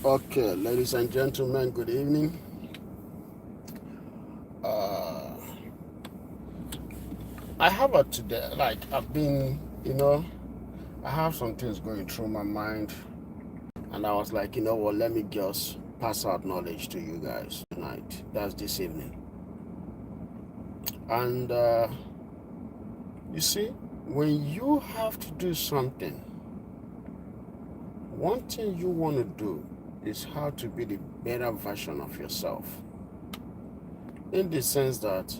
Okay, ladies and gentlemen, good evening. Uh, I have a today, I have some things going through my mind, and I was like, what, let me just pass out knowledge to you guys tonight. That's this evening. And you see, when you have to do something, one thing you want to do is how to be the better version of yourself. In the sense that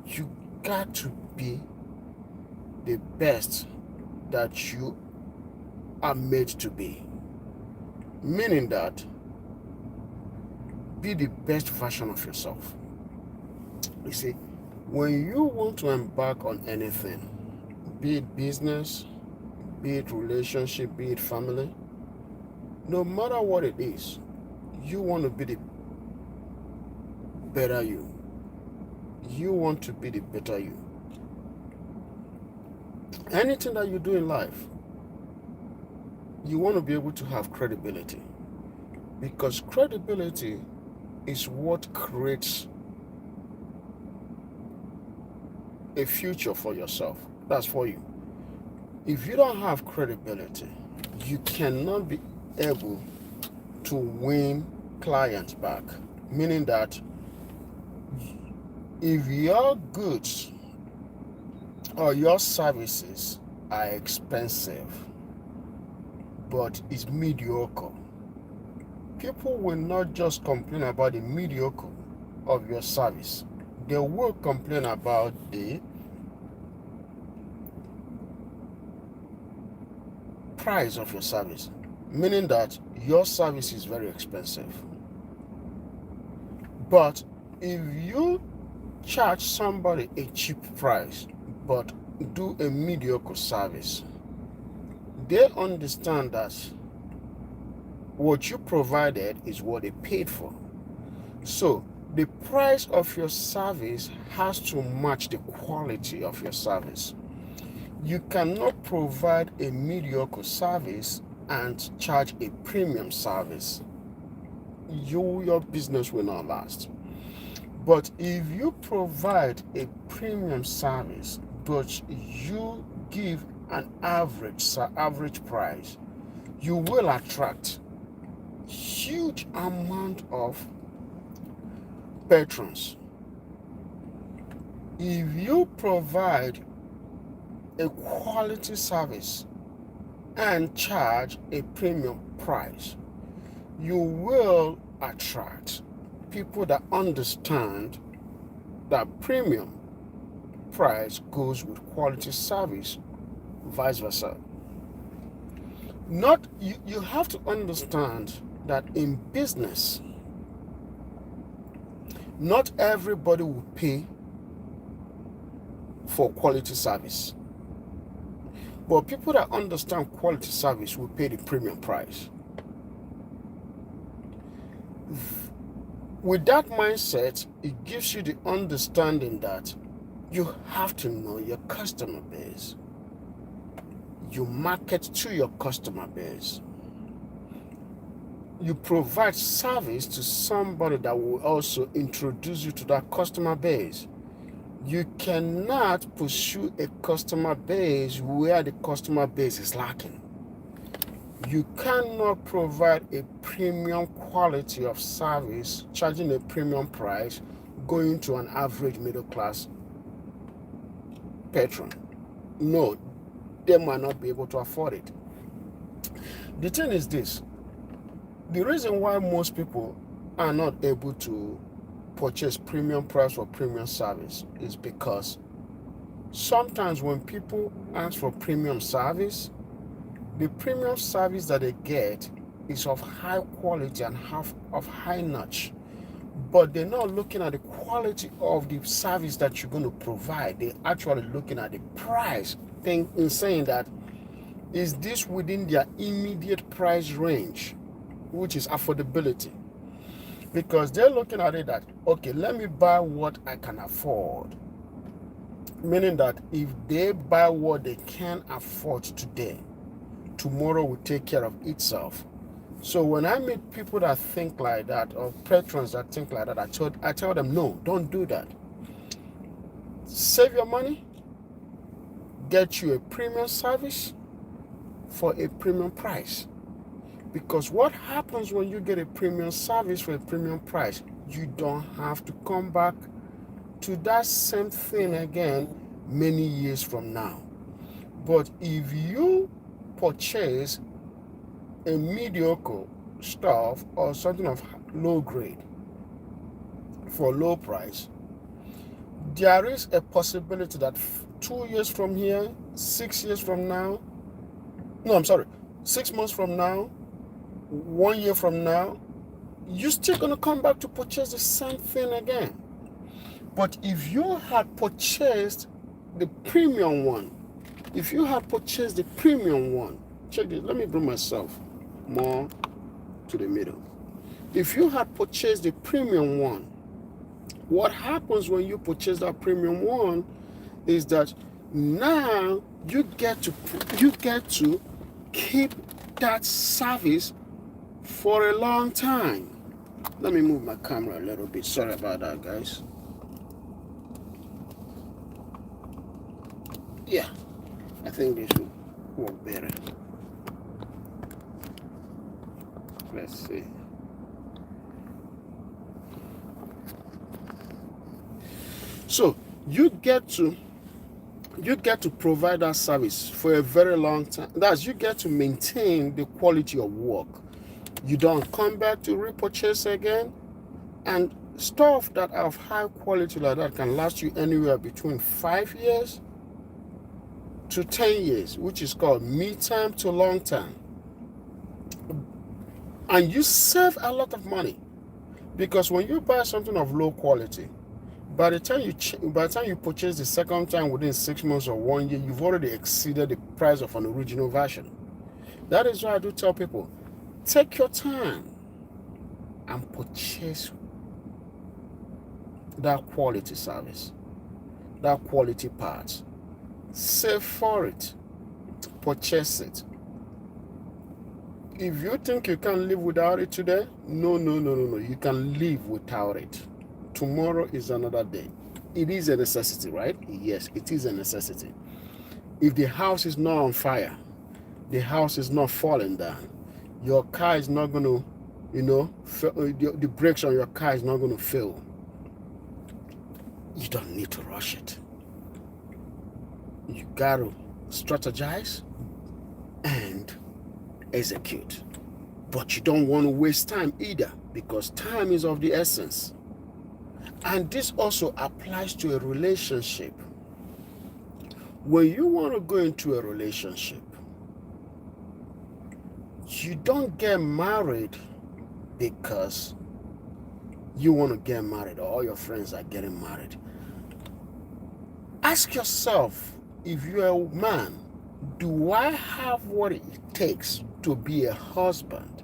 you got to be the best that you are made to be. Meaning that be the best version of yourself. You see, when you want to embark on anything, be it business, be it relationship, be it family, no matter what it is, you want to be the better you. You want to be the better you. Anything that you do in life, you want to be able to have credibility. Because credibility is what creates a future for yourself. That's for you. If you don't have credibility, you cannot be able to win clients back. Meaning that if your goods or your services are expensive but it's mediocre, people will not just complain about the mediocre of your service. They will complain about the price of your service, meaning that your service is very expensive. But if you charge somebody a cheap price but do a mediocre service, they understand that what you provided is what they paid for. So the price of your service has to match the quality of your service. You cannot provide a mediocre service and charge a premium service. Your business will not last. But if you provide a premium service, but you give an average price, you will attract huge amount of patrons. If you provide a quality service and charge a premium price, you will attract people that understand that premium price goes with quality service, vice versa. You have to understand that in business, not everybody will pay for quality service. But people that understand quality service will pay the premium price. With that mindset, it gives you the understanding that you have to know your customer base. You market to your customer base. You provide service to somebody that will also introduce you to that customer base. You cannot pursue a customer base where the customer base is lacking. You cannot provide a premium quality of service, charging a premium price, going to an average middle class patron. No, they might not be able to afford it. The thing is this: the reason why most people are not able to purchase premium price or premium service is because sometimes when people ask for premium service, the premium service that they get is of high quality and of high notch, but they're not looking at the quality of the service that you're going to provide. They're actually looking at the price thing in saying that, is this within their immediate price range, which is affordability? Because they're looking at it that, okay, let me buy what I can afford. Meaning that if they buy what they can afford today, tomorrow will take care of itself. So when I meet people that think like that, or patrons that think like that, I tell them, no, don't do that. Save your money, get you a premium service for a premium price. Because what happens when you get a premium service for a premium price, you don't have to come back to that same thing again many years from now. But if you purchase a mediocre stuff or something of low grade for low price, there is a possibility that 2 years from here, 6 years from now, 6 months from now, 1 year from now, you're still going to come back to purchase the same thing again. But if you had purchased the premium one, check this, let me bring myself more to the middle. If you had purchased the premium one, what happens when you purchase that premium one is that now you get to keep that service for a long time. Let me move my camera a little bit. Sorry about that, guys. Yeah, I think this will work better. Let's see. So you get to provide that service for a very long time. That's, you get to maintain the quality of work. You don't come back to repurchase again. And stuff that are of high quality like that can last you anywhere between 5 years to 10 years, which is called mid-term to long-term. And you save a lot of money, because when you buy something of low quality, by the time you purchase the second time within 6 months or 1 year, you've already exceeded the price of an original version. That is why I do tell people, take your time and purchase that quality service, that quality parts. Save for it, purchase it. If you think you can live without it today, no. You can live without it. Tomorrow is another day. It is a necessity, right? Yes, it is a necessity. If the house is not on fire, the house is not falling down, your car is not going to, the brakes on your car is not going to fail. You don't need to rush it. You got to strategize and execute. But you don't want to waste time either, because time is of the essence. And this also applies to a relationship. When you want to go into a relationship, you don't get married because you want to get married or all your friends are getting married. Ask yourself, if you're a man, do I have what it takes to be a husband?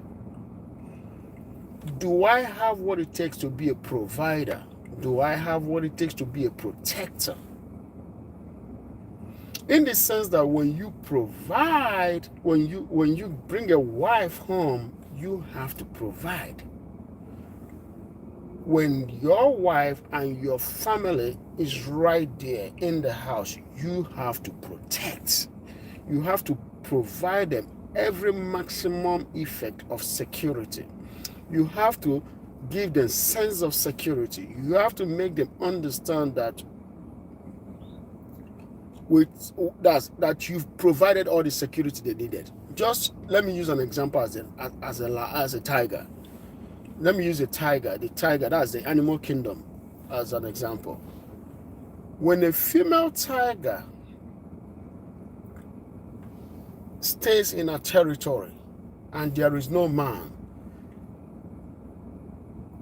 Do I have what it takes to be a provider? Do I have what it takes to be a protector? In the sense that when you provide, when you bring a wife home, you have to provide. When your wife and your family is right there in the house, you have to protect. You have to provide them every maximum effect of security. You have to give them sense of security. You have to make them understand that that you've provided all the security they needed. Just let me use an example as a tiger. Let me use a tiger. The tiger, that's the animal kingdom, as an example. When a female tiger stays in a territory and there is no man,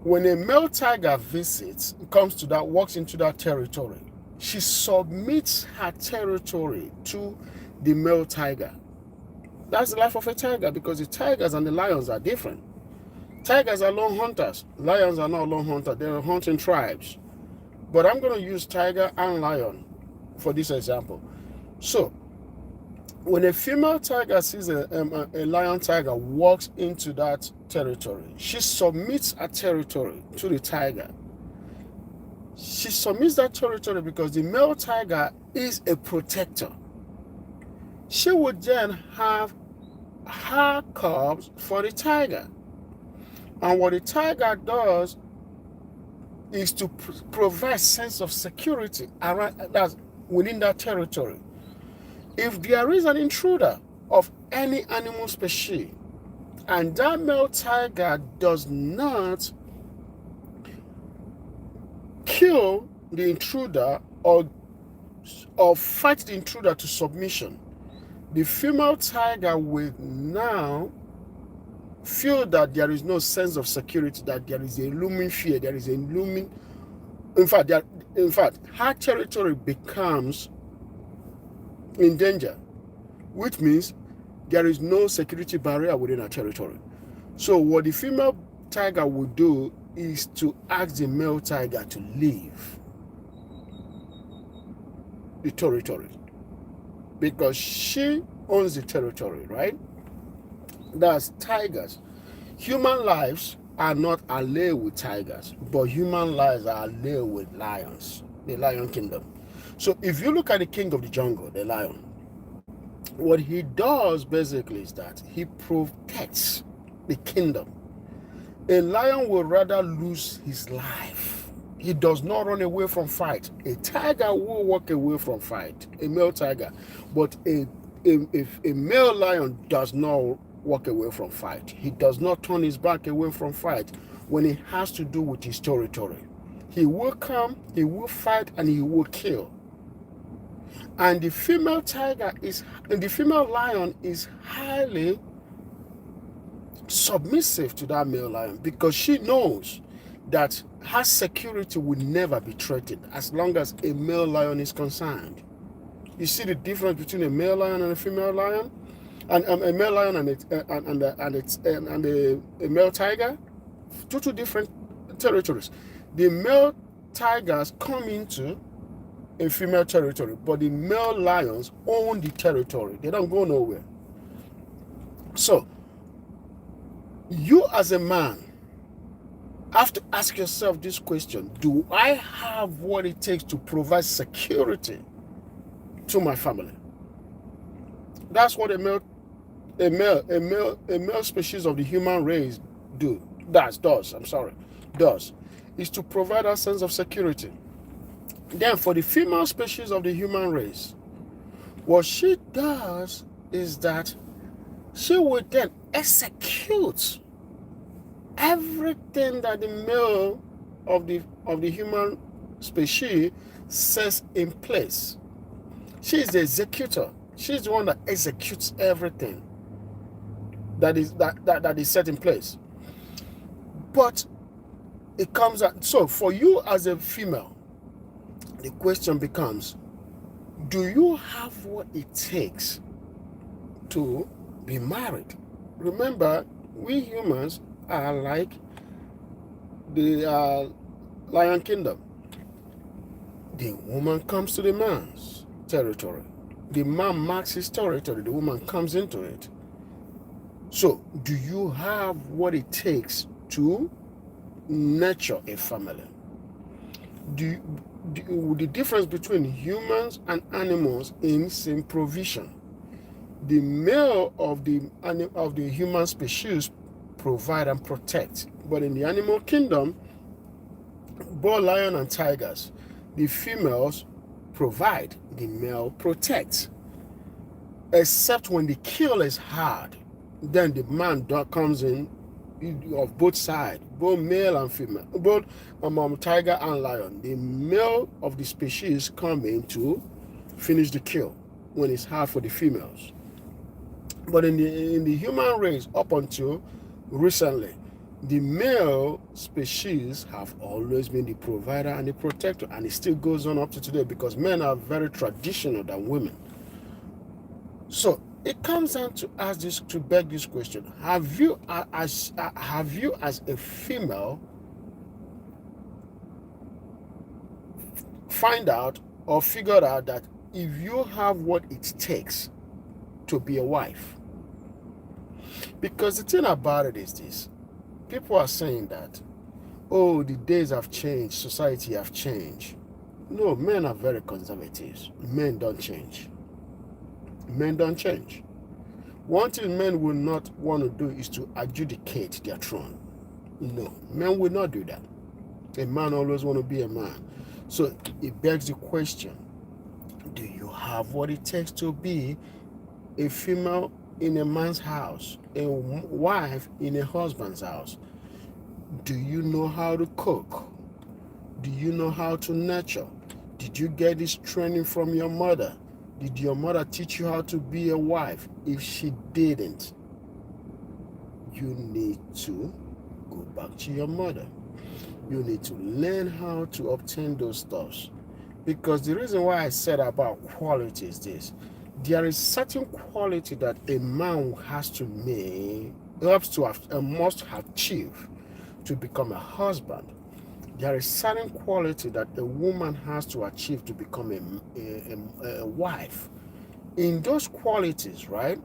when a male tiger visits, walks into that territory, she submits her territory to the male tiger. That's the life of a tiger, because the tigers and the lions are different. Tigers are lone hunters. Lions are not lone hunters. They're hunting tribes. But I'm going to use tiger and lion for this example. So, When a female tiger sees a lion tiger walks into that territory, she submits a territory to the tiger. She submits that territory because the male tiger is a protector. She would then have her cubs for the tiger. And what the tiger does is to provide sense of security around that within that territory. If there is an intruder of any animal species and that male tiger does not kill the intruder or fight the intruder to submission, the female tiger will now feel that there is no sense of security, that there is a looming fear, there is a looming, in fact, her territory becomes in danger, which means there is no security barrier within her territory. So what the female tiger will do is to ask the male tiger to leave the territory because she owns the territory, right? That's tigers. Human lives are not allayed with tigers, but human lives are allayed with lions, the lion kingdom. So if you look at the king of the jungle, the lion, what he does basically is that he protects the kingdom. A lion will rather lose his life. He does not run away from fight. A tiger will walk away from fight, a male tiger, but a male lion does not walk away from fight. He does not turn his back away from fight when it has to do with his territory. He will come, he will fight, and he will kill. And the female lion is highly submissive to that male lion because she knows that her security will never be threatened as long as a male lion is concerned. You see the difference between a male lion and a female lion, and a male lion and a male tiger, two different territories. The male tigers come into a female territory, but the male lions own the territory. They don't go nowhere. So you as a man have to ask yourself this question: do I have what it takes to provide security to my family? That's what a male species of the human race does, is to provide a sense of security. Then for the female species of the human race, what she does is that she would then execute everything that the male of the human species sets in place. She is the executor. She's the one that executes everything that is set in place. But it comes out. So for you as a female, the question becomes, do you have what it takes to be married? Remember, we humans are like the lion kingdom. The woman comes to the man's territory. The man marks his territory. The woman comes into it. So, do you have what it takes to nurture a family? The difference between humans and animals is in provision. The male of the human species provide and protect, but in the animal kingdom, both lion and tigers, the females provide, the male protects. Except when the kill is hard, then the man comes in of both sides, both male and female, both tiger and lion. The male of the species come in to finish the kill when it's hard for the females. But in the human race, up until recently, the male species have always been the provider and the protector, and it still goes on up to today because men are very traditional than women. So it comes down to beg this question: Have you as a female find out or figured out that if you have what it takes to be a wife. Because the thing about it is this. People are saying that, oh, the days have changed, society have changed. No, men are very conservative. Men don't change. Men don't change. One thing men will not want to do is to adjudicate their throne. No, men will not do that. A man always want to be a man. So it begs the question, do you have what it takes to be a female in a man's house, a wife in a husband's house? Do you know how to cook? Do you know how to nurture? Did you get this training from your mother? Did your mother teach you how to be a wife? If she didn't, you need to go back to your mother. You need to learn how to obtain those stuffs. Because the reason why I said about quality is this. There is certain quality that a man has to must achieve to become a husband. There is certain quality that a woman has to achieve to become a wife. In those qualities, right,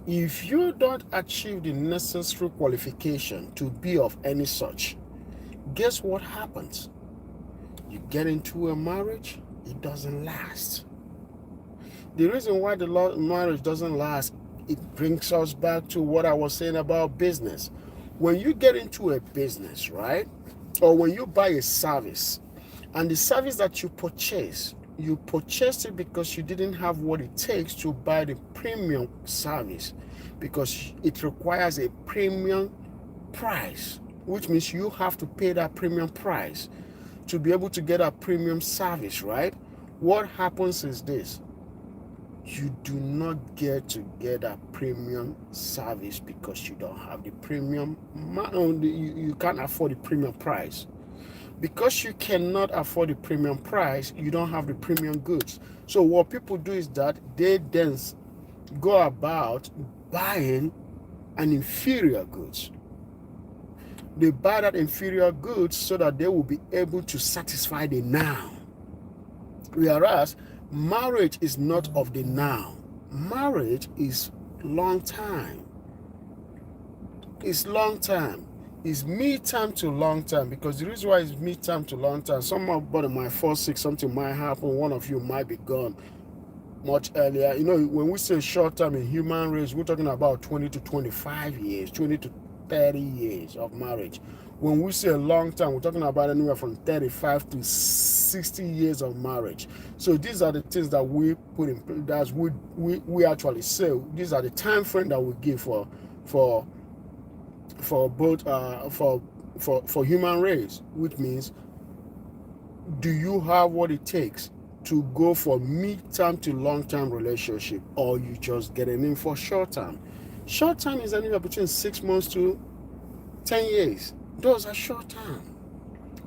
if you don't achieve the necessary qualification to be of any such, guess what happens? You get into a marriage, it doesn't last. The reason why the marriage doesn't last, it brings us back to what I was saying about business. When you get into a business, right, or when you buy a service, and the service that you purchased it because you didn't have what it takes to buy the premium service, because it requires a premium price, which means you have to pay that premium price to be able to get a premium service, right? What happens is this. You do not get a premium service because you don't have the premium, you can't afford the premium price. Because you cannot afford the premium price, you don't have the premium goods. So what people do is that they then go about buying an inferior goods. They buy that inferior goods so that they will be able to satisfy the now. Whereas marriage is not of the now. Marriage is long time. It's long time. It's mid-time to long time, because the reason why it's mid-time to long time, somebody might fall sick, something might happen, one of you might be gone much earlier. You know, when we say short time in human race, we're talking about 20 to 25 years, 20 to 30 years of marriage. When we say a long time, we're talking about anywhere from 35 to 60 years of marriage. So these are the things that we put in place, that we actually say, these are the time frame that we give for both for human race, which means, do you have what it takes to go for mid-term to long-term relationship, or you just getting in for short-term? Short-term is anywhere between 6 months to 10 years. Those are short-term.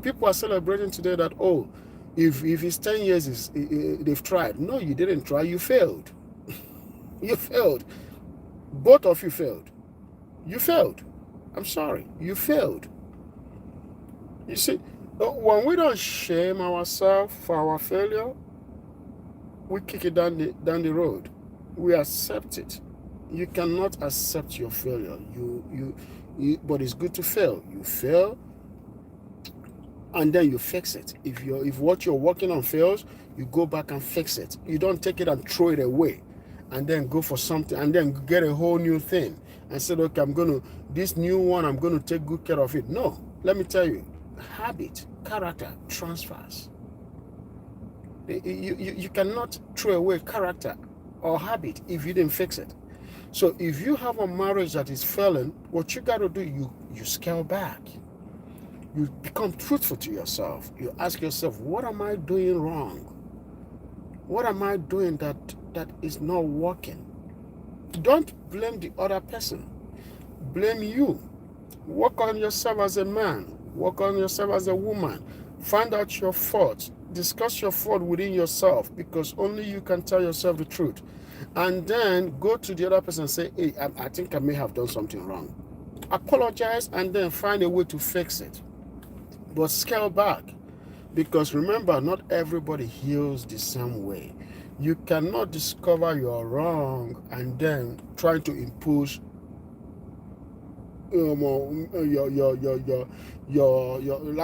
People are celebrating today that, oh, if it's 10 years, they've tried. No, you didn't try. You failed. You failed. Both of you failed. You failed. I'm sorry. You failed. You see, when we don't shame ourselves for our failure, we kick it down the road. We accept it. You cannot accept your failure. But it's good to fail. You fail, and then you fix it. If what you're working on fails, you go back and fix it. You don't take it and throw it away, and then go for something, and then get a whole new thing, and say, okay, this new one, I'm going to take good care of it. No, let me tell you, habit, character transfers. You cannot throw away character or habit if you didn't fix it. So if you have a marriage that is failing, what you got to do, you scale back. You become truthful to yourself. You ask yourself, what am I doing wrong? What am I doing that is not working? Don't blame the other person. Blame you. Work on yourself as a man. Work on yourself as a woman. Find out your faults. Discuss your fault within yourself, because only you can tell yourself the truth. And then go to the other person and say, hey, I think I may have done something wrong. Apologize, and then find a way to fix it. But scale back, because remember, not everybody heals the same way. You cannot discover you're wrong and then try to impose I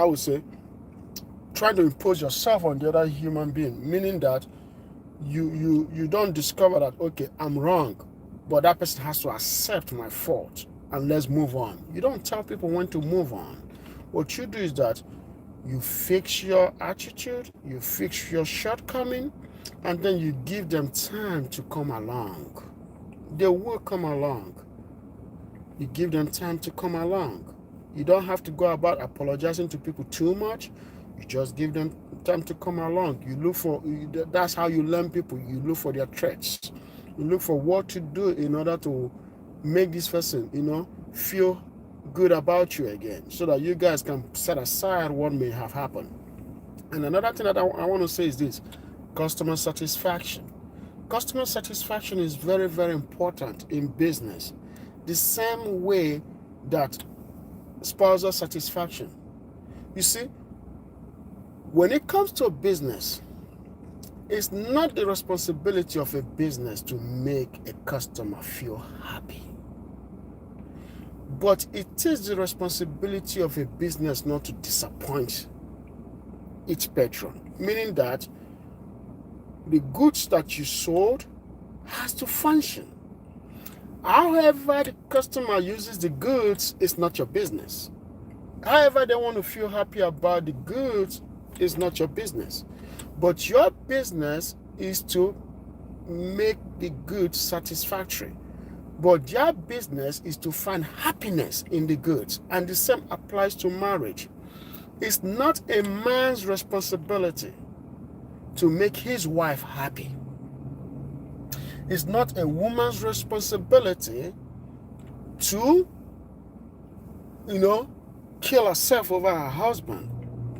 would say, trying to impose yourself on the other human being, meaning that you don't discover that, okay, I'm wrong, but that person has to accept my fault and let's move on. You don't tell people when to move on. What you do is that you fix your attitude, you fix your shortcoming, and then you give them time to come along. They will come along. You give them time to come along. You don't have to go about apologizing to people too much. You just give them time to come along. You look for, that's how you learn people. You look for their threats. You look for what to do in order to make this person, feel good about you again, so that you guys can set aside what may have happened. And another thing that I want to say is this: customer satisfaction. Customer satisfaction is very, very important in business. The same way that spousal satisfaction. You see, when it comes to a business, it's not the responsibility of a business to make a customer feel happy. But it is the responsibility of a business not to disappoint its patron. Meaning that the goods that you sold has to function. However the customer uses the goods is not your business. However they want to feel happy about the goods is not your business. But your business is to make the goods satisfactory. But their business is to find happiness in the goods. And the same applies to marriage. It's not a man's responsibility to make his wife happy. It's not a woman's responsibility to, kill herself over her husband.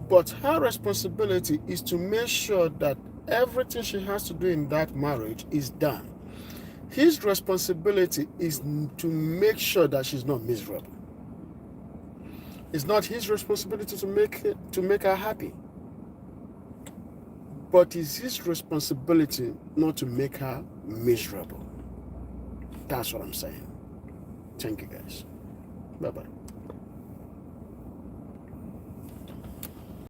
But her responsibility is to make sure that everything she has to do in that marriage is done. His responsibility is to make sure that she's not miserable. It's not his responsibility to make her happy. But it's his responsibility not to make her miserable. That's what I'm saying. Thank you guys. Bye-bye.